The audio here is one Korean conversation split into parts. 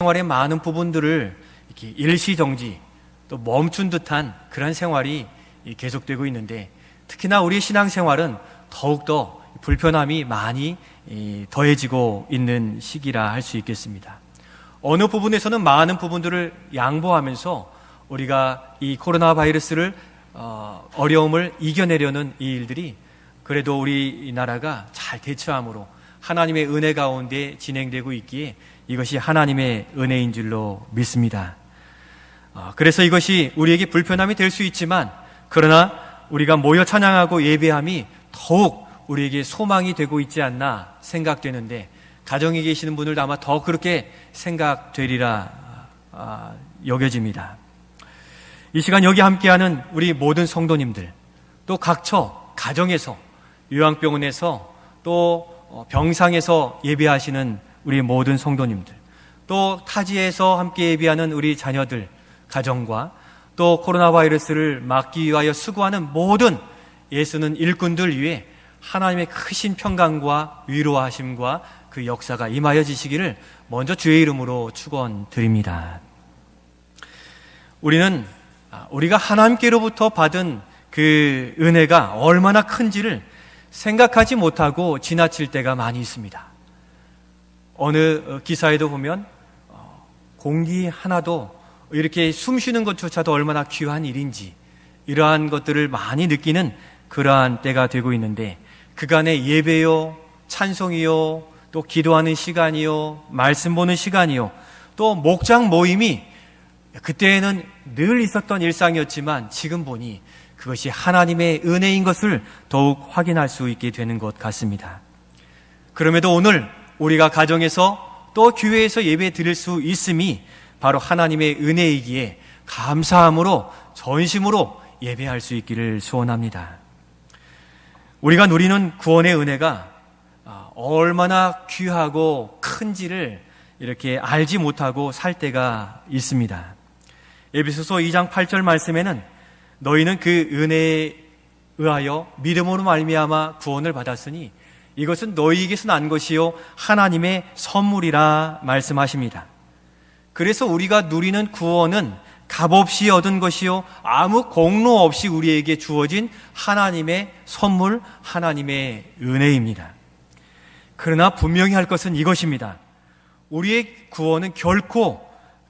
생활의 많은 부분들을 이렇게 일시정지 또 멈춘 듯한 그런 생활이 계속되고 있는데, 특히나 우리 신앙생활은 더욱더 불편함이 많이 더해지고 있는 시기라 할 수 있겠습니다. 어느 부분에서는 많은 부분들을 양보하면서 우리가 이 코로나 바이러스를 어려움을 이겨내려는 이 일들이 그래도 우리나라가 잘 대처함으로 하나님의 은혜 가운데 진행되고 있기에 이것이 하나님의 은혜인 줄로 믿습니다. 그래서 이것이 우리에게 불편함이 될 수 있지만, 그러나 우리가 모여 찬양하고 예배함이 더욱 우리에게 소망이 되고 있지 않나 생각되는데, 가정에 계시는 분들도 아마 더 그렇게 생각되리라 여겨집니다. 이 시간 여기 함께하는 우리 모든 성도님들, 또 각처 가정에서, 요양병원에서, 또 병상에서 예배하시는 우리 모든 성도님들, 또 타지에서 함께 예배하는 우리 자녀들, 가정과 또 코로나 바이러스를 막기 위하여 수고하는 모든 예수는 일꾼들 위해 하나님의 크신 평강과 위로하심과 그 역사가 임하여지시기를 먼저 주의 이름으로 축원드립니다. 우리가 하나님께로부터 받은 그 은혜가 얼마나 큰지를 생각하지 못하고 지나칠 때가 많이 있습니다. 어느 기사에도 보면 공기 하나도 이렇게 숨 쉬는 것조차도 얼마나 귀한 일인지, 이러한 것들을 많이 느끼는 그러한 때가 되고 있는데, 그간의 예배요, 찬송이요, 또 기도하는 시간이요, 말씀 보는 시간이요, 또 목장 모임이 그때에는 늘 있었던 일상이었지만 지금 보니 그것이 하나님의 은혜인 것을 더욱 확인할 수 있게 되는 것 같습니다. 그럼에도 오늘 우리가 가정에서 또 교회에서 예배 드릴 수 있음이 바로 하나님의 은혜이기에 감사함으로 전심으로 예배할 수 있기를 소원합니다. 우리가 누리는 구원의 은혜가 얼마나 귀하고 큰지를 이렇게 알지 못하고 살 때가 있습니다. 에베소서 2장 8절 말씀에는 너희는 그 은혜에 의하여 믿음으로 말미암아 구원을 받았으니 이것은 너희에게서 난 것이요 하나님의 선물이라 말씀하십니다. 그래서 우리가 누리는 구원은 값없이 얻은 것이요 아무 공로 없이 우리에게 주어진 하나님의 선물, 하나님의 은혜입니다. 그러나 분명히 할 것은 이것입니다. 우리의 구원은 결코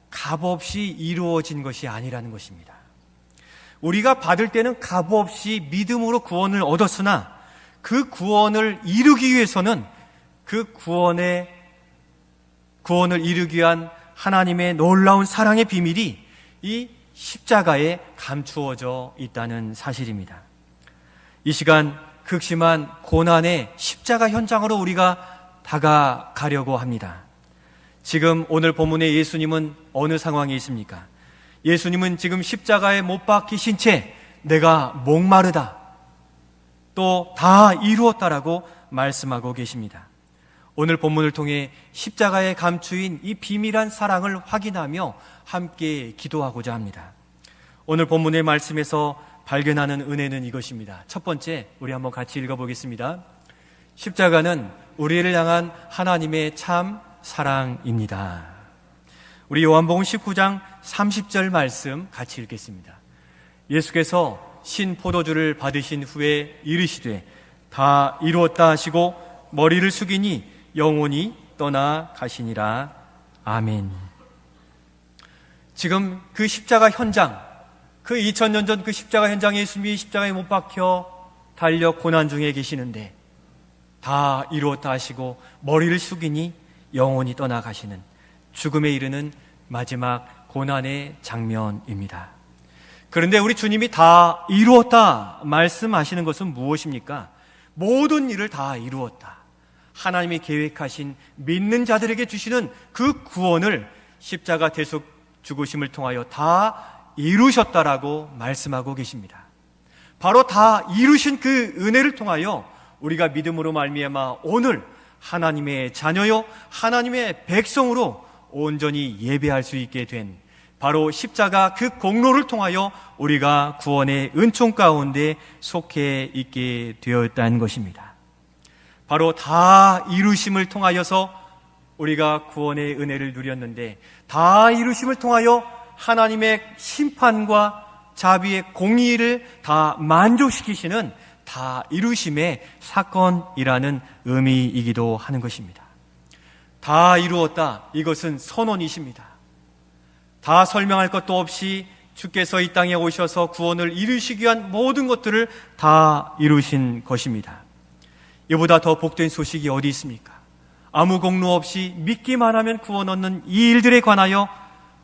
값없이 이루어진 것이 아니라는 것입니다. 우리가 받을 때는 값없이 믿음으로 구원을 얻었으나 그 구원을 이루기 위해서는 그 구원을 이루기 위한 하나님의 놀라운 사랑의 비밀이 이 십자가에 감추어져 있다는 사실입니다. 이 시간 극심한 고난의 십자가 현장으로 우리가 다가가려고 합니다. 지금 오늘 본문의 예수님은 어느 상황에 있습니까? 예수님은 지금 십자가에 못 박히신 채 내가 목마르다, 또 다 이루었다라고 말씀하고 계십니다. 오늘 본문을 통해 십자가에 감추인 이 비밀한 사랑을 확인하며 함께 기도하고자 합니다. 오늘 본문의 말씀에서 발견하는 은혜는 이것입니다. 첫 번째, 우리 한번 같이 읽어보겠습니다. 십자가는 우리를 향한 하나님의 참 사랑입니다. 우리 요한복음 19장 30절 말씀 같이 읽겠습니다. 예수께서 신 포도주를 받으신 후에 이르시되 다 이루었다 하시고 머리를 숙이니 영원히 떠나가시니라. 아멘. 지금 그 십자가 현장, 그 2000년 전 그 십자가 현장에 예수님이 십자가에 못 박혀 달려 고난 중에 계시는데 다 이루었다 하시고 머리를 숙이니 영원히 떠나가시는 죽음에 이르는 마지막 고난의 장면입니다. 그런데 우리 주님이 다 이루었다 말씀하시는 것은 무엇입니까? 모든 일을 다 이루었다. 하나님이 계획하신 믿는 자들에게 주시는 그 구원을 십자가 대속 죽으심을 통하여 다 이루셨다라고 말씀하고 계십니다. 바로 다 이루신 그 은혜를 통하여 우리가 믿음으로 말미암아 오늘 하나님의 자녀요 하나님의 백성으로 온전히 예배할 수 있게 된 바로 십자가 그 공로를 통하여 우리가 구원의 은총 가운데 속해 있게 되었다는 것입니다. 바로 다 이루심을 통하여서 우리가 구원의 은혜를 누렸는데 다 이루심을 통하여 하나님의 심판과 자비의 공의를 다 만족시키시는 다 이루심의 사건이라는 의미이기도 하는 것입니다. 다 이루었다. 이것은 선언이십니다. 다 설명할 것도 없이 주께서 이 땅에 오셔서 구원을 이루시기 위한 모든 것들을 다 이루신 것입니다. 이보다 더 복된 소식이 어디 있습니까? 아무 공로 없이 믿기만 하면 구원 얻는 이 일들에 관하여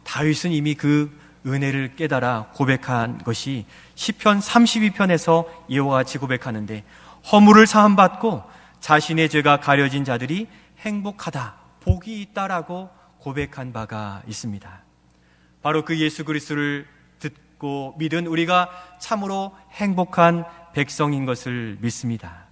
다윗은 이미 그 은혜를 깨달아 고백한 것이 시편 32편에서 이와 같이 고백하는데, 허물을 사함받고 자신의 죄가 가려진 자들이 행복하다, 복이 있다라고 고백한 바가 있습니다. 바로 그 예수 그리스도를 듣고 믿은 우리가 참으로 행복한 백성인 것을 믿습니다.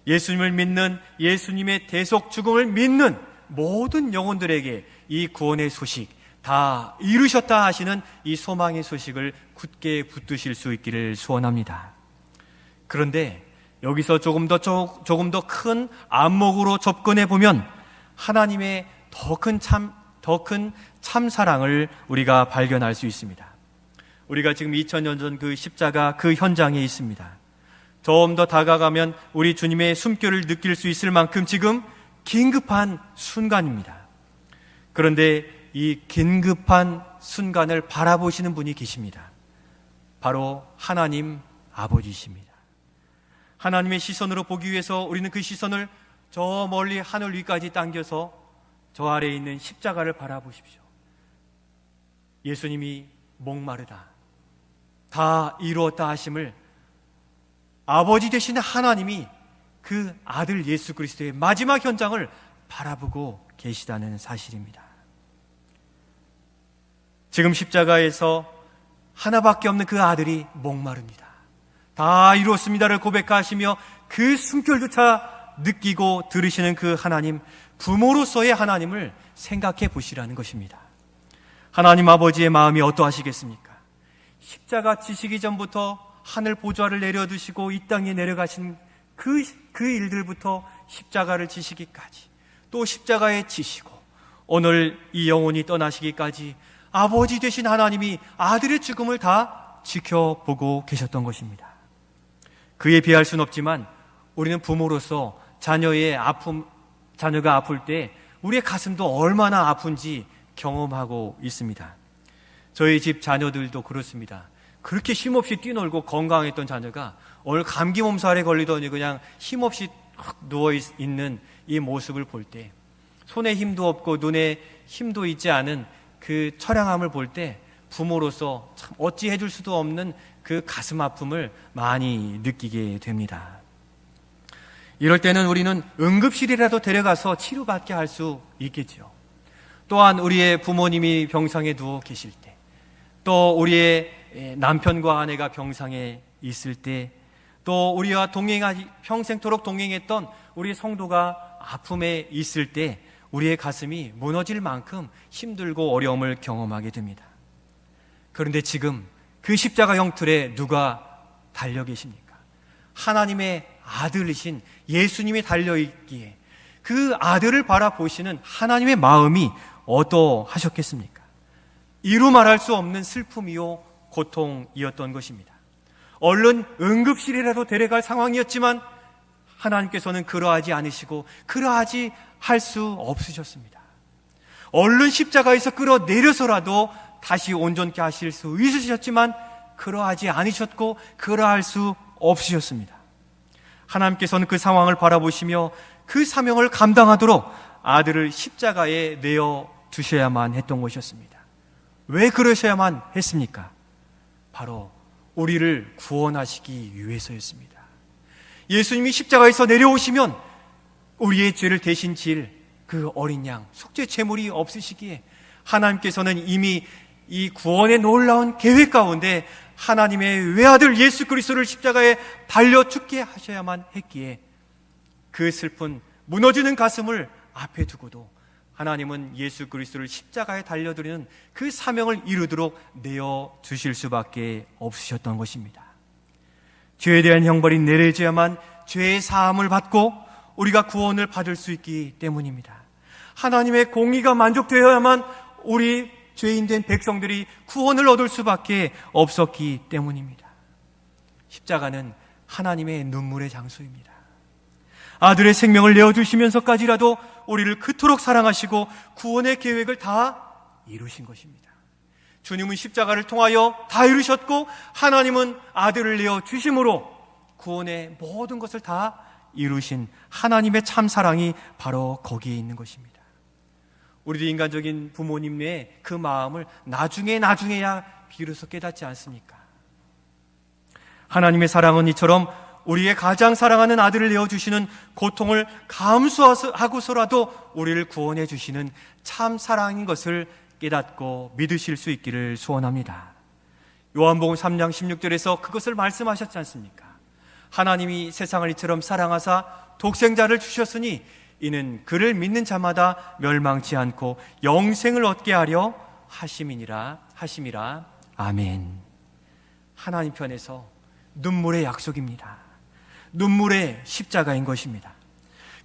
예수님을 믿는, 예수님의 대속 죽음을 믿는 모든 영혼들에게 이 구원의 소식, 다 이루셨다 하시는 이 소망의 소식을 굳게 붙드실 수 있기를 소원합니다. 그런데 여기서 조금 더 큰 안목으로 접근해 보면 하나님의 더 큰 참사랑을 우리가 발견할 수 있습니다. 우리가 지금 2000년 전 그 십자가 그 현장에 있습니다. 좀 더 다가가면 우리 주님의 숨결을 느낄 수 있을 만큼 지금 긴급한 순간입니다. 그런데 이 긴급한 순간을 바라보시는 분이 계십니다. 바로 하나님 아버지십니다. 하나님의 시선으로 보기 위해서 우리는 그 시선을 저 멀리 하늘 위까지 당겨서 저 아래에 있는 십자가를 바라보십시오. 예수님이 목마르다, 다 이루었다 하심을 아버지 되시는 하나님이 그 아들 예수 그리스도의 마지막 현장을 바라보고 계시다는 사실입니다. 지금 십자가에서 하나밖에 없는 그 아들이 목마릅니다. 다 이루었습니다를 고백하시며 그 숨결조차 느끼고 들으시는 그 하나님, 부모로서의 하나님을 생각해 보시라는 것입니다. 하나님 아버지의 마음이 어떠하시겠습니까? 십자가 지시기 전부터 하늘 보좌를 내려두시고 이 땅에 내려가신 그 일들부터 십자가를 지시기까지, 또 십자가에 지시고 오늘 이 영혼이 떠나시기까지 아버지 되신 하나님이 아들의 죽음을 다 지켜보고 계셨던 것입니다. 그에 비할 수는 없지만 우리는 부모로서 자녀가 아플 때 우리의 가슴도 얼마나 아픈지 경험하고 있습니다. 저희 집 자녀들도 그렇습니다. 그렇게 힘없이 뛰놀고 건강했던 자녀가 오늘 감기 몸살에 걸리더니 그냥 힘없이 누워있는 이 모습을 볼 때, 손에 힘도 없고 눈에 힘도 있지 않은 그 처량함을 볼 때 부모로서 참 어찌 해줄 수도 없는 그 가슴 아픔을 많이 느끼게 됩니다. 이럴 때는 우리는 응급실이라도 데려가서 치료받게 할 수 있겠죠. 또한 우리의 부모님이 병상에 누워 계실 때, 또 우리의 남편과 아내가 병상에 있을 때, 또 우리와 평생토록 동행했던 우리 성도가 아픔에 있을 때 우리의 가슴이 무너질 만큼 힘들고 어려움을 경험하게 됩니다. 그런데 지금 그 십자가 형틀에 누가 달려 계십니까? 하나님의 아들이신 예수님이 달려있기에 그 아들을 바라보시는 하나님의 마음이 어떠하셨겠습니까? 이루 말할 수 없는 슬픔이요 고통이었던 것입니다. 얼른 응급실이라도 데려갈 상황이었지만 하나님께서는 그러하지 않으시고 그러하지 할 수 없으셨습니다. 얼른 십자가에서 끌어내려서라도 다시 온전케 하실 수 있으셨지만 그러하지 않으셨고 그러할 수 없으셨습니다. 하나님께서는 그 상황을 바라보시며 그 사명을 감당하도록 아들을 십자가에 내어두셔야만 했던 것이었습니다. 왜 그러셔야만 했습니까? 바로 우리를 구원하시기 위해서였습니다. 예수님이 십자가에서 내려오시면 우리의 죄를 대신 질 그 어린 양, 속죄 제물이 없으시기에 하나님께서는 이미 이 구원의 놀라운 계획 가운데 하나님의 외아들 예수 그리스도를 십자가에 달려 죽게 하셔야만 했기에 그 슬픈 무너지는 가슴을 앞에 두고도 하나님은 예수 그리스도를 십자가에 달려드리는 그 사명을 이루도록 내어주실 수밖에 없으셨던 것입니다. 죄에 대한 형벌이 내려져야만 죄의 사함을 받고 우리가 구원을 받을 수 있기 때문입니다. 하나님의 공의가 만족되어야만 우리 죄인된 백성들이 구원을 얻을 수밖에 없었기 때문입니다. 십자가는 하나님의 눈물의 장소입니다. 아들의 생명을 내어주시면서까지라도 우리를 그토록 사랑하시고 구원의 계획을 다 이루신 것입니다. 주님은 십자가를 통하여 다 이루셨고, 하나님은 아들을 내어주심으로 구원의 모든 것을 다 이루신 하나님의 참 사랑이 바로 거기에 있는 것입니다. 우리도 인간적인 부모님의 그 마음을 나중에야 비로소 깨닫지 않습니까? 하나님의 사랑은 이처럼 우리의 가장 사랑하는 아들을 내어주시는 고통을 감수하고서라도 우리를 구원해 주시는 참 사랑인 것을 깨닫고 믿으실 수 있기를 소원합니다. 요한복음 3장 16절에서 그것을 말씀하셨지 않습니까? 하나님이 세상을 이처럼 사랑하사 독생자를 주셨으니 이는 그를 믿는 자마다 멸망치 않고 영생을 얻게 하려 하심이라. 아멘. 하나님 편에서 눈물의 약속입니다. 눈물의 십자가인 것입니다.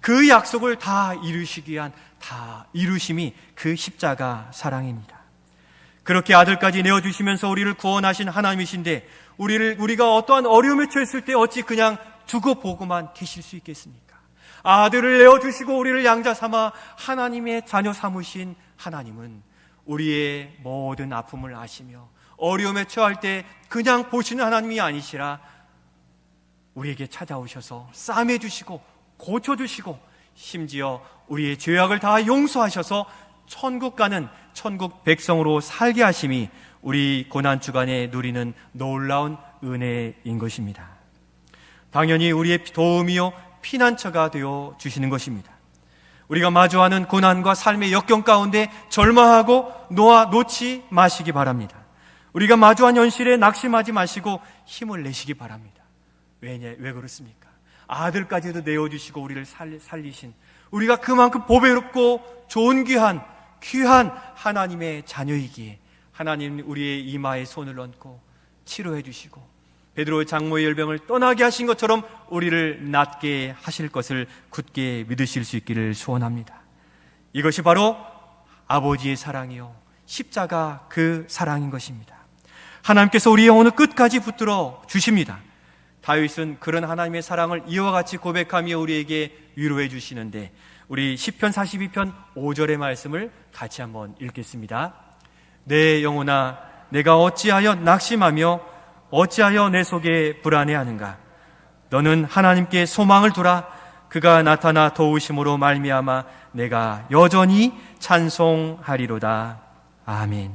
그 약속을 다 이루시기 위한 다 이루심이 그 십자가 사랑입니다. 그렇게 아들까지 내어주시면서 우리를 구원하신 하나님이신데 우리가 어떠한 어려움에 처했을 때 어찌 그냥 두고 보고만 계실 수 있겠습니까? 아들을 내어주시고 우리를 양자 삼아 하나님의 자녀 삼으신 하나님은 우리의 모든 아픔을 아시며 어려움에 처할 때 그냥 보시는 하나님이 아니시라 우리에게 찾아오셔서 싸매주시고 고쳐주시고 심지어 우리의 죄악을 다 용서하셔서 천국 가는 천국 백성으로 살게 하심이 우리 고난주간에 누리는 놀라운 은혜인 것입니다. 당연히 우리의 도움이요 피난처가 되어 주시는 것입니다. 우리가 마주하는 고난과 삶의 역경 가운데 절망하고 놓지 마시기 바랍니다. 우리가 마주한 현실에 낙심하지 마시고 힘을 내시기 바랍니다. 왜 그렇습니까? 아들까지도 내어주시고 우리를 살리신 우리가 그만큼 보배롭고 존귀한 귀한 하나님의 자녀이기에 하나님 우리의 이마에 손을 얹고 치료해 주시고 베드로의 장모의 열병을 떠나게 하신 것처럼 우리를 낫게 하실 것을 굳게 믿으실 수 있기를 소원합니다. 이것이 바로 아버지의 사랑이요 십자가 그 사랑인 것입니다. 하나님께서 우리의 영혼을 끝까지 붙들어 주십니다. 다윗은 그런 하나님의 사랑을 이와 같이 고백하며 우리에게 위로해 주시는데 우리 시편 42편 5절의 말씀을 같이 한번 읽겠습니다. 내 영혼아 내가 어찌하여 낙심하며 어찌하여 내 속에 불안해하는가? 너는 하나님께 소망을 두라. 그가 나타나 도우심으로 말미암아 내가 여전히 찬송하리로다. 아멘.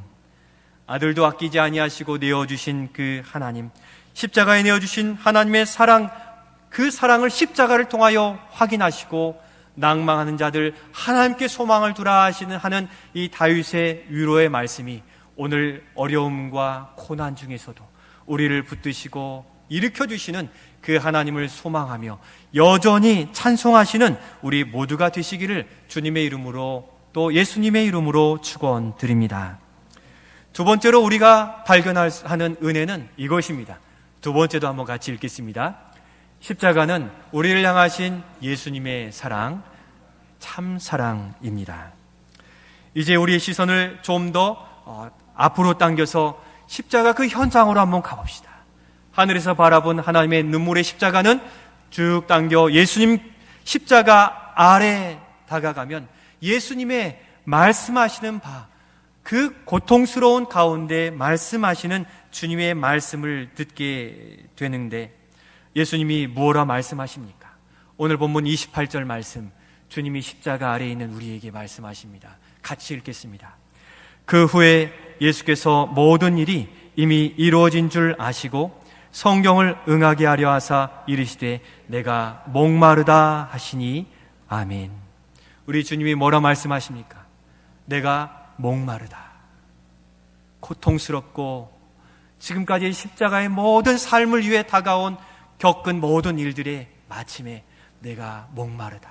아들도 아끼지 아니하시고 내어주신 그 하나님, 십자가에 내어주신 하나님의 사랑, 그 사랑을 십자가를 통하여 확인하시고 낭망하는 자들 하나님께 소망을 두라 하는 이 다윗의 위로의 말씀이 오늘 어려움과 고난 중에서도 우리를 붙드시고 일으켜주시는 그 하나님을 소망하며 여전히 찬송하시는 우리 모두가 되시기를 주님의 이름으로 또 예수님의 이름으로 축원드립니다. 두 번째로 우리가 발견하는 은혜는 이것입니다. 두 번째도 한번 같이 읽겠습니다. 십자가는 우리를 향하신 예수님의 사랑, 참 사랑입니다. 이제 우리의 시선을 좀 더 앞으로 당겨서 십자가 그 현장으로 한번 가봅시다. 하늘에서 바라본 하나님의 눈물의 십자가는 쭉 당겨 예수님 십자가 아래 다가가면 예수님의 말씀하시는 바, 그 고통스러운 가운데 말씀하시는 주님의 말씀을 듣게 되는데 예수님이 무엇라 말씀하십니까? 오늘 본문 28절 말씀, 주님이 십자가 아래에 있는 우리에게 말씀하십니다. 같이 읽겠습니다. 그 후에 예수께서 모든 일이 이미 이루어진 줄 아시고 성경을 응하게 하려 하사 이르시되 내가 목마르다 하시니 아멘. 우리 주님이 뭐라 말씀하십니까? 내가 목마르다. 고통스럽고 지금까지 십자가의 모든 삶을 위해 다가온 겪은 모든 일들의 마침에 내가 목마르다.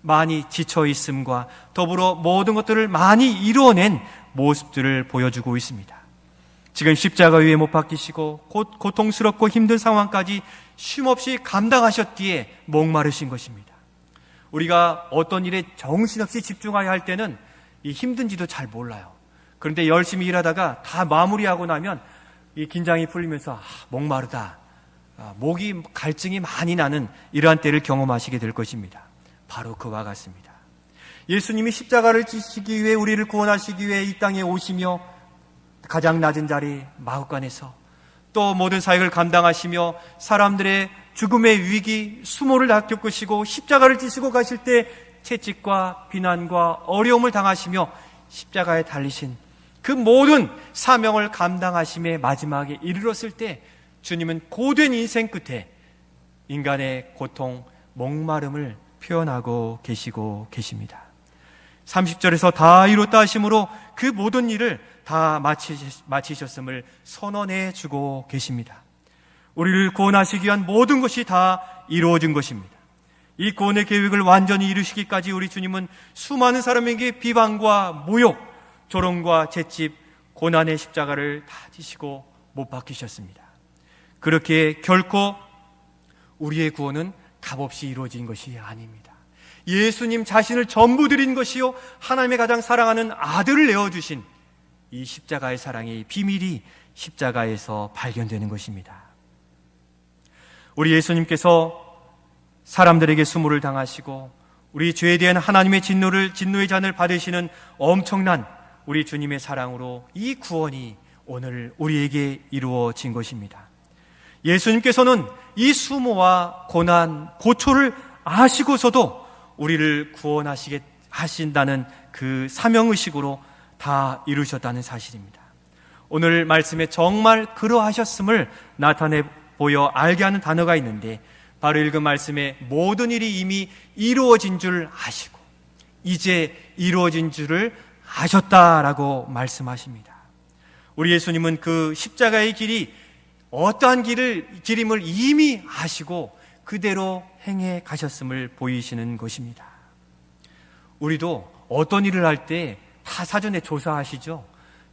많이 지쳐있음과 더불어 모든 것들을 많이 이루어낸 모습들을 보여주고 있습니다. 지금 십자가 위에 못 박히시고 고통스럽고 힘든 상황까지 쉼없이 감당하셨기에 목마르신 것입니다. 우리가 어떤 일에 정신없이 집중하여 할 때는 이 힘든지도 잘 몰라요. 그런데 열심히 일하다가 다 마무리하고 나면 이 긴장이 풀리면서 목마르다, 목이 갈증이 많이 나는 이러한 때를 경험하시게 될 것입니다. 바로 그와 같습니다. 예수님이 십자가를 지시기 위해, 우리를 구원하시기 위해 이 땅에 오시며 가장 낮은 자리 마ಹು간에서 또 모든 사역을 감당하시며 사람들의 죽음의 위기, 수모를 다 겪으시고 십자가를 지시고 가실 때 채찍과 비난과 어려움을 당하시며 십자가에 달리신 그 모든 사명을 감당하심의 마지막에 이르렀을 때 주님은 고된 인생 끝에 인간의 고통, 목마름을 표현하고 계시고 계십니다. 30절에서 다 이뤘다 하심으로 그 모든 일을 다 마치셨음을 선언해 주고 계십니다. 우리를 구원하시기 위한 모든 것이 다 이루어진 것입니다. 이 구원의 계획을 완전히 이루시기까지 우리 주님은 수많은 사람에게 비방과 모욕, 조롱과 채집, 고난의 십자가를 다 지시고 못 박히셨습니다. 그렇게 결코 우리의 구원은 값없이 이루어진 것이 아닙니다. 예수님 자신을 전부 드린 것이요, 하나님의 가장 사랑하는 아들을 내어주신 이 십자가의 사랑의 비밀이 십자가에서 발견되는 것입니다. 우리 예수님께서 사람들에게 수모를 당하시고 우리 죄에 대한 하나님의 진노의 잔을 받으시는 엄청난 우리 주님의 사랑으로 이 구원이 오늘 우리에게 이루어진 것입니다. 예수님께서는 이 수모와 고난, 고초를 아시고서도 우리를 하신다는 그 사명의식으로 다 이루셨다는 사실입니다. 오늘 말씀에 정말 그러하셨음을 나타내 보여 알게 하는 단어가 있는데, 바로 읽은 말씀에 모든 일이 이미 이루어진 줄 아시고 이제 이루어진 줄을 아셨다라고 말씀하십니다. 우리 예수님은 그 십자가의 길이 어떠한 길임을 이미 아시고 그대로 행해 가셨음을 보이시는 것입니다. 우리도 어떤 일을 할 때 다 사전에 조사하시죠.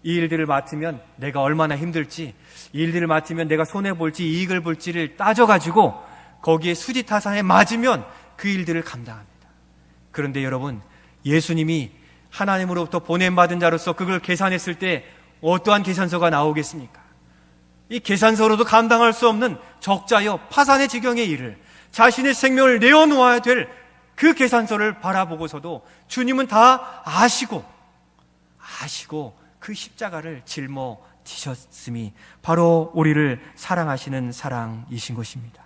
이 일들을 맡으면 내가 얼마나 힘들지, 이 일들을 맡으면 내가 손해볼지 이익을 볼지를 따져가지고 거기에 수지타산에 맞으면 그 일들을 감당합니다. 그런데 여러분, 예수님이 하나님으로부터 보냄받은 자로서 그걸 계산했을 때 어떠한 계산서가 나오겠습니까? 이 계산서로도 감당할 수 없는 적자여 파산의 지경의 일을, 자신의 생명을 내어놓아야 될 그 계산서를 바라보고서도 주님은 다 아시고 그 십자가를 짊어지셨음이 바로 우리를 사랑하시는 사랑이신 것입니다.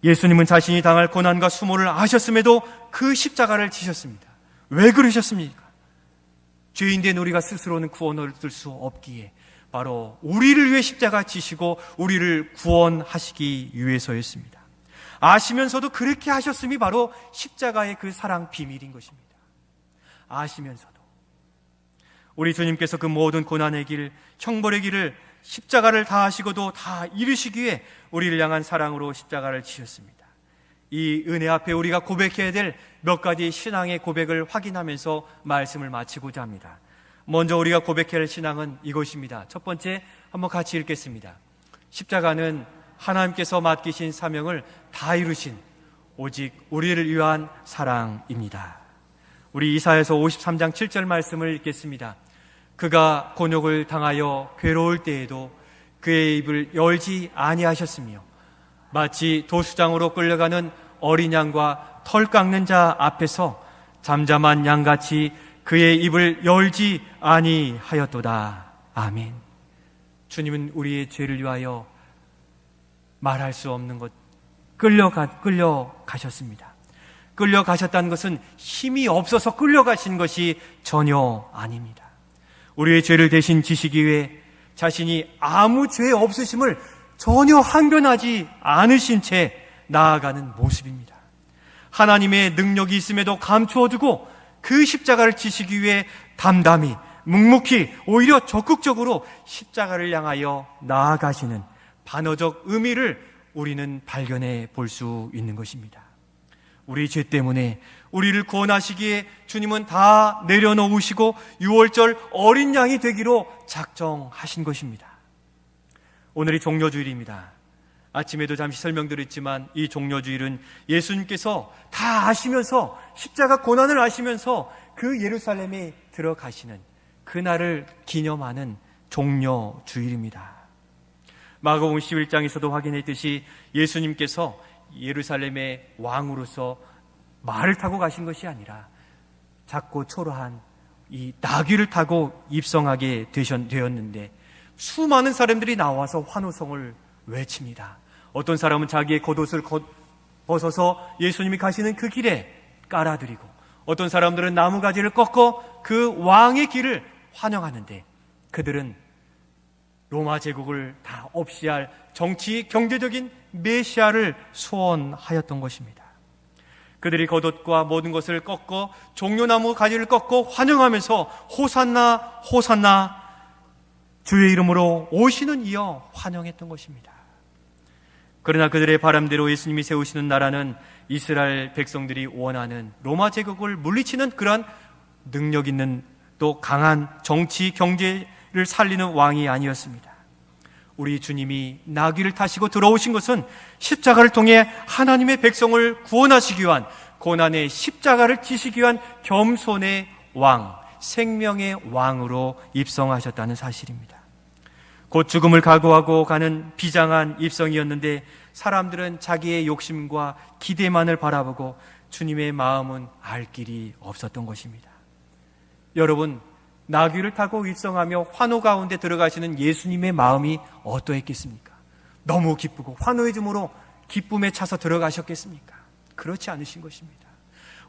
예수님은 자신이 당할 고난과 수모를 아셨음에도 그 십자가를 지셨습니다. 왜 그러셨습니까? 죄인된 우리가 스스로는 구원을 얻을 수 없기에 바로 우리를 위해 십자가 지시고 우리를 구원하시기 위해서였습니다. 아시면서도 그렇게 하셨음이 바로 십자가의 그 사랑 비밀인 것입니다. 아시면서도 우리 주님께서 그 모든 고난의 길, 형벌의 길을 십자가를 다 하시고도 다 이루시기 위해 우리를 향한 사랑으로 십자가를 지셨습니다. 이 은혜 앞에 우리가 고백해야 될 몇 가지 신앙의 고백을 확인하면서 말씀을 마치고자 합니다. 먼저 우리가 고백해야 할 신앙은 이것입니다. 첫 번째, 한번 같이 읽겠습니다. 십자가는 하나님께서 맡기신 사명을 다 이루신 오직 우리를 위한 사랑입니다. 우리 이사야서 53장 7절 말씀을 읽겠습니다. 그가 곤욕을 당하여 괴로울 때에도 그의 입을 열지 아니하셨으며 마치 도수장으로 끌려가는 어린 양과 털 깎는 자 앞에서 잠잠한 양같이 그의 입을 열지 아니하였도다. 아멘. 주님은 우리의 죄를 위하여 말할 수 없는 것 끌려가셨습니다. 끌려가셨다는 것은 힘이 없어서 끌려가신 것이 전혀 아닙니다. 우리의 죄를 대신 지시기 위해 자신이 아무 죄 없으심을 전혀 항변하지 않으신 채 나아가는 모습입니다. 하나님의 능력이 있음에도 감추어두고 그 십자가를 지시기 위해 담담히 묵묵히 오히려 적극적으로 십자가를 향하여 나아가시는 반어적 의미를 우리는 발견해 볼 수 있는 것입니다. 우리 죄 때문에 우리를 구원하시기에 주님은 다 내려놓으시고 6월절 어린 양이 되기로 작정하신 것입니다. 오늘이 종려주일입니다. 아침에도 잠시 설명드렸지만 이 종려주일은 예수님께서 다 아시면서 십자가 고난을 아시면서 그 예루살렘에 들어가시는 그날을 기념하는 종려주일입니다. 마가복음 11장에서도 확인했듯이 예수님께서 예루살렘의 왕으로서 말을 타고 가신 것이 아니라 작고 초라한 이 나귀를 타고 입성하게 되었는데 수많은 사람들이 나와서 환호성을 외칩니다. 어떤 사람은 자기의 겉옷을 벗어서 예수님이 가시는 그 길에 깔아드리고, 어떤 사람들은 나무가지를 꺾어 그 왕의 길을 환영하는데, 그들은 로마 제국을 다 없이 할 정치 경제적인 메시아를 소원하였던 것입니다. 그들이 겉옷과 모든 것을 꺾어 종려나무 가지를 꺾어 환영하면서 호산나 호산나 주의 이름으로 오시는 이여 환영했던 것입니다. 그러나 그들의 바람대로 예수님이 세우시는 나라는 이스라엘 백성들이 원하는 로마 제국을 물리치는 그러한 능력 있는 또 강한 정치 경제를 살리는 왕이 아니었습니다. 우리 주님이 나귀를 타시고 들어오신 것은 십자가를 통해 하나님의 백성을 구원하시기 위한, 고난의 십자가를 지시기 위한 겸손의 왕, 생명의 왕으로 입성하셨다는 사실입니다. 곧 죽음을 각오하고 가는 비장한 입성이었는데 사람들은 자기의 욕심과 기대만을 바라보고 주님의 마음은 알 길이 없었던 것입니다. 여러분, 나귀를 타고 입성하며 환호 가운데 들어가시는 예수님의 마음이 어떠했겠습니까? 너무 기쁘고 환호의 줌으로 기쁨에 차서 들어가셨겠습니까? 그렇지 않으신 것입니다.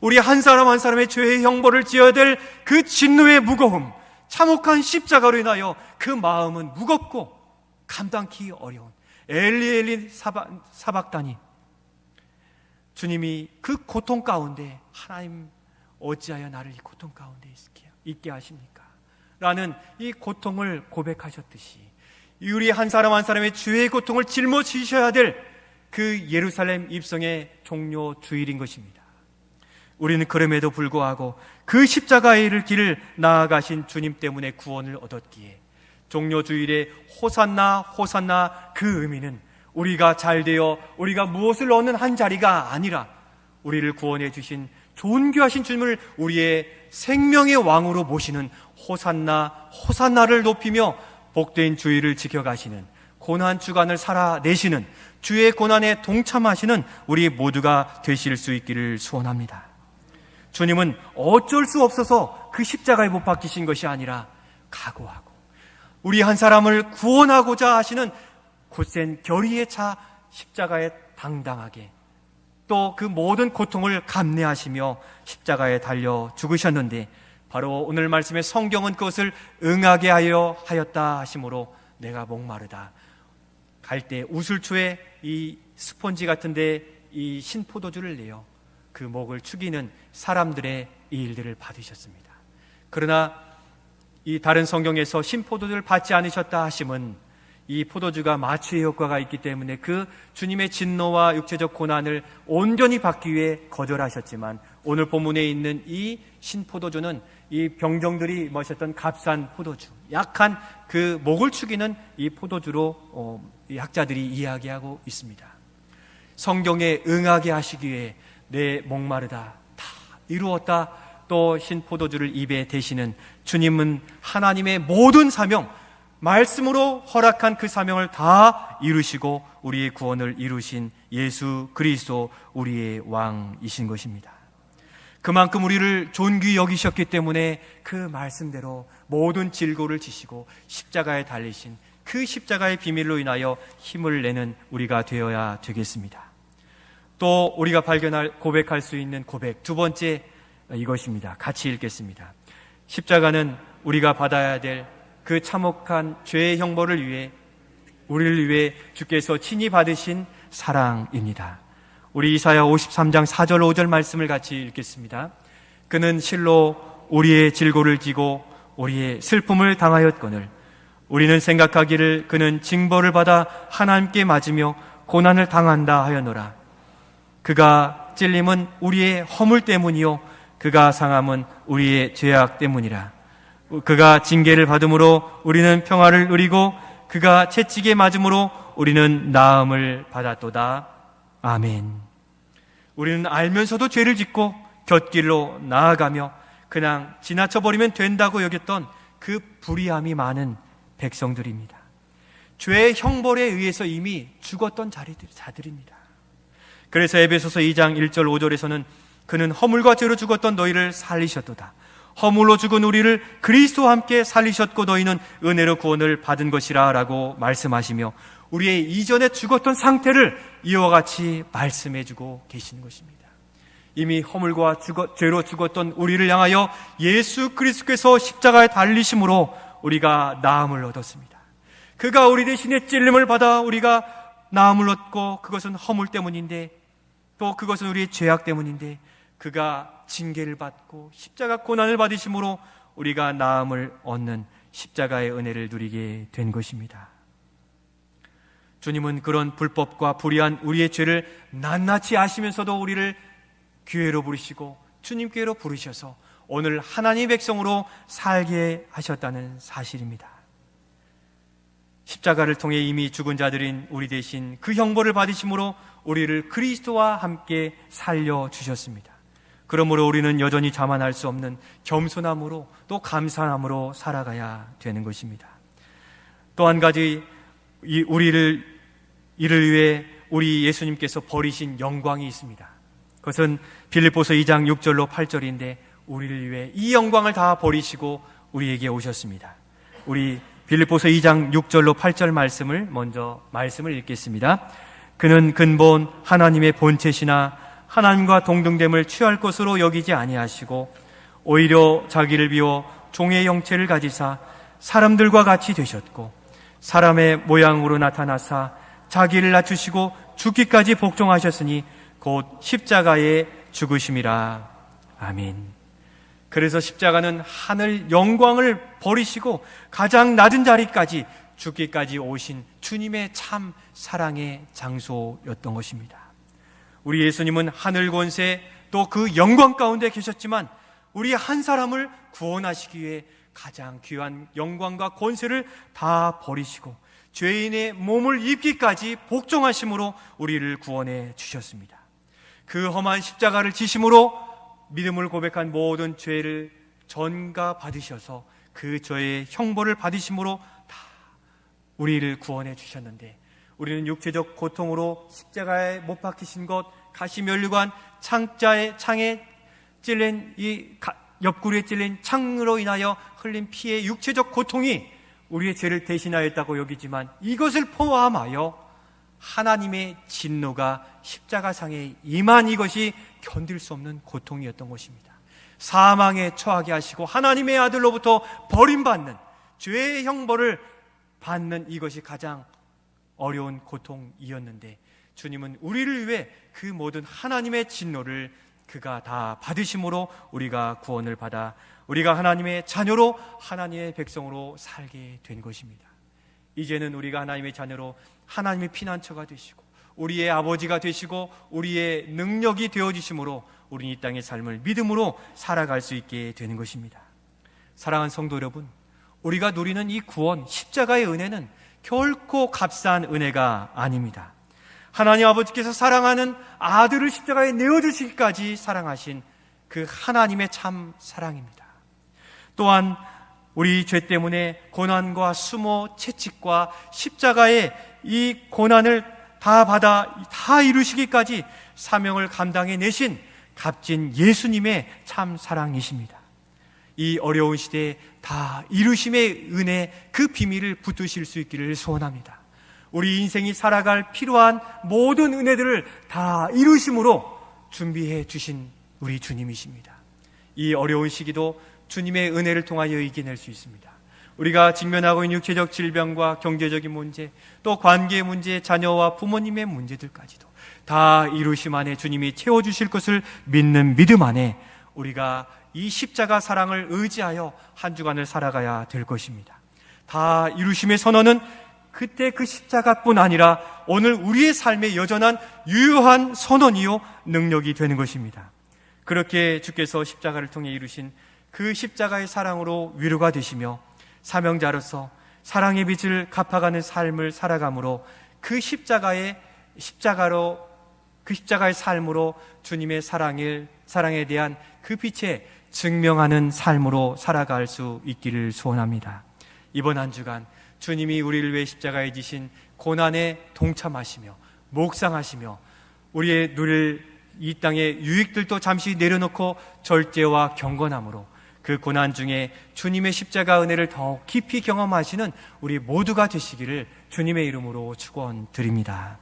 우리 한 사람 한 사람의 죄의 형벌을 지어야 될 그 진노의 무거움, 참혹한 십자가로 인하여 그 마음은 무겁고 감당기 어려운 엘리 엘리 사박다니, 주님이 그 고통 가운데 하나님 어찌하여 나를 이 고통 가운데 있게 하십니까? 라는 이 고통을 고백하셨듯이 우리 한 사람 한 사람의 죄의 고통을 짊어지셔야 될 그 예루살렘 입성의 종료 주일인 것입니다. 우리는 그럼에도 불구하고 그 십자가의 길을 나아가신 주님 때문에 구원을 얻었기에 종료 주일에 호산나 호산나, 그 의미는 우리가 잘되어 우리가 무엇을 얻는 한 자리가 아니라 우리를 구원해 주신 존귀하신 주님을 우리의 생명의 왕으로 모시는 호산나 호산나를 높이며 복된 주일을 지켜가시는, 고난 주간을 살아내시는, 주의 고난에 동참하시는 우리 모두가 되실 수 있기를 소원합니다. 주님은 어쩔 수 없어서 그 십자가에 못 박히신 것이 아니라 각오하고 우리 한 사람을 구원하고자 하시는 곧센 결의에 차 십자가에 당당하게 또 그 모든 고통을 감내하시며 십자가에 달려 죽으셨는데, 바로 오늘 말씀의 성경은 그것을 응하게 하였다 하심으로 내가 목마르다, 갈대 우슬초에 이 스폰지 같은데 이 신포도주를 내어 그 목을 축이는 사람들의 이 일들을 받으셨습니다. 그러나 이 다른 성경에서 신포도주를 받지 않으셨다 하심은 이 포도주가 마취의 효과가 있기 때문에 그 주님의 진노와 육체적 고난을 온전히 받기 위해 거절하셨지만, 오늘 본문에 있는 이 신포도주는 이 병정들이 마셨던 값싼 포도주, 약한 그 목을 축이는 이 포도주로 이 학자들이 이야기하고 있습니다. 성경에 응하게 하시기 위해 내 목마르다 다 이루었다, 또 신포도주를 입에 대시는 주님은 하나님의 모든 사명, 말씀으로 허락한 그 사명을 다 이루시고 우리의 구원을 이루신 예수 그리스도, 우리의 왕이신 것입니다. 그만큼 우리를 존귀히 여기셨기 때문에 그 말씀대로 모든 질고를 지시고 십자가에 달리신 그 십자가의 비밀로 인하여 힘을 내는 우리가 되어야 되겠습니다. 또 우리가 고백할 수 있는 고백, 두 번째 이것입니다. 같이 읽겠습니다. 십자가는 우리가 받아야 될 그 참혹한 죄의 형벌을 위해, 우리를 위해 주께서 친히 받으신 사랑입니다. 우리 이사야 53장 4절 5절 말씀을 같이 읽겠습니다. 그는 실로 우리의 질고를 지고 우리의 슬픔을 당하였거늘 우리는 생각하기를 그는 징벌을 받아 하나님께 맞으며 고난을 당한다 하였노라. 그가 찔림은 우리의 허물 때문이요 그가 상함은 우리의 죄악 때문이라. 그가 징계를 받음으로 우리는 평화를 누리고 그가 채찍에 맞음으로 우리는 나음을 받았도다. 아멘. 우리는 알면서도 죄를 짓고 곁길로 나아가며 그냥 지나쳐버리면 된다고 여겼던 그 불의함이 많은 백성들입니다. 죄의 형벌에 의해서 이미 죽었던 자들입니다. 그래서 에베소서 2장 1절 5절에서는 그는 허물과 죄로 죽었던 너희를 살리셨도다. 허물로 죽은 우리를 그리스도와 함께 살리셨고 너희는 은혜로 구원을 받은 것이라 라고 말씀하시며 우리의 이전에 죽었던 상태를 이와 같이 말씀해주고 계시는 것입니다. 이미 허물과 죄로 죽었던 우리를 향하여 예수 그리스도께서 십자가에 달리심으로 우리가 나음을 얻었습니다. 그가 우리 대신에 찔림을 받아 우리가 나음을 얻고 그것은 허물 때문인데 또 그것은 우리의 죄악 때문인데 그가 징계를 받고 십자가 고난을 받으심으로 우리가 나음을 얻는 십자가의 은혜를 누리게 된 것입니다. 주님은 그런 불법과 불의한 우리의 죄를 낱낱이 아시면서도 우리를 교회로 부르시고 주님께로 부르셔서 오늘 하나님의 백성으로 살게 하셨다는 사실입니다. 십자가를 통해 이미 죽은 자들인 우리 대신 그 형벌을 받으심으로 우리를 그리스도와 함께 살려주셨습니다. 그러므로 우리는 여전히 자만할 수 없는 겸손함으로 또 감사함으로 살아가야 되는 것입니다. 또 한 가지 이를 위해 우리 예수님께서 버리신 영광이 있습니다. 그것은 빌립보서 2장 6절로 8절인데 우리를 위해 이 영광을 다 버리시고 우리에게 오셨습니다. 우리 빌립보서 2장 6절로 8절 말씀을 읽겠습니다. 그는 근본 하나님의 본체시나 하나님과 동등됨을 취할 것으로 여기지 아니하시고 오히려 자기를 비워 종의 형체를 가지사 사람들과 같이 되셨고 사람의 모양으로 나타나사 자기를 낮추시고 죽기까지 복종하셨으니 곧 십자가에 죽으심이라. 아멘. 그래서 십자가는 하늘 영광을 버리시고 가장 낮은 자리까지 죽기까지 오신 주님의 참 사랑의 장소였던 것입니다. 우리 예수님은 하늘 권세 또 그 영광 가운데 계셨지만 우리 한 사람을 구원하시기 위해 가장 귀한 영광과 권세를 다 버리시고 죄인의 몸을 입기까지 복종하심으로 우리를 구원해 주셨습니다. 그 험한 십자가를 지심으로 믿음을 고백한 모든 죄를 전가 받으셔서 그 죄의 형벌을 받으심으로 다 우리를 구원해 주셨는데 우리는 육체적 고통으로 십자가에 못 박히신 것, 가시면류관, 창에 찔린 옆구리에 찔린 창으로 인하여 흘린 피의 육체적 고통이 우리의 죄를 대신하였다고 여기지만 이것을 포함하여 하나님의 진노가 십자가상에 임한 이것이 견딜 수 없는 고통이었던 것입니다. 사망에 처하게 하시고 하나님의 아들로부터 버림받는 죄의 형벌을 받는 이것이 가장 어려운 고통이었는데 주님은 우리를 위해 그 모든 하나님의 진노를 그가 다 받으심으로 우리가 구원을 받아 우리가 하나님의 자녀로 하나님의 백성으로 살게 된 것입니다. 이제는 우리가 하나님의 자녀로 하나님의 피난처가 되시고 우리의 아버지가 되시고 우리의 능력이 되어주심으로 우리는 이 땅의 삶을 믿음으로 살아갈 수 있게 되는 것입니다. 사랑하는 성도 여러분, 우리가 누리는 이 구원, 십자가의 은혜는 결코 값싼 은혜가 아닙니다. 하나님 아버지께서 사랑하는 아들을 십자가에 내어주시기까지 사랑하신 그 하나님의 참 사랑입니다. 또한 우리 죄 때문에 고난과 수모, 채찍과 십자가의 이 고난을 다 이루시기까지 사명을 감당해 내신 값진 예수님의 참 사랑이십니다. 이 어려운 시대에 다 이루심의 은혜, 그 비밀을 붙드실 수 있기를 소원합니다. 우리 인생이 살아갈 필요한 모든 은혜들을 다 이루심으로 준비해 주신 우리 주님이십니다. 이 어려운 시기도 주님의 은혜를 통하여 이겨낼 수 있습니다. 우리가 직면하고 있는 육체적 질병과 경제적인 문제, 또 관계의 문제, 자녀와 부모님의 문제들까지도 다 이루심 안에 주님이 채워주실 것을 믿는 믿음 안에 우리가 이 십자가 사랑을 의지하여 한 주간을 살아가야 될 것입니다. 다 이루심의 선언은 그때 그 십자가뿐 아니라 오늘 우리의 삶의 여전한 유효한 선언이요 능력이 되는 것입니다. 그렇게 주께서 십자가를 통해 이루신 그 십자가의 사랑으로 위로가 되시며 사명자로서 사랑의 빛을 갚아가는 삶을 살아감으로 그 십자가의 삶으로 주님의 사랑에 대한 그 빛에 증명하는 삶으로 살아갈 수 있기를 소원합니다. 이번 한 주간 주님이 우리를 위해 십자가에 지신 고난에 동참하시며 묵상하시며 우리의 누릴 이 땅의 유익들도 잠시 내려놓고 절제와 경건함으로 그 고난 중에 주님의 십자가 은혜를 더 깊이 경험하시는 우리 모두가 되시기를 주님의 이름으로 축원드립니다.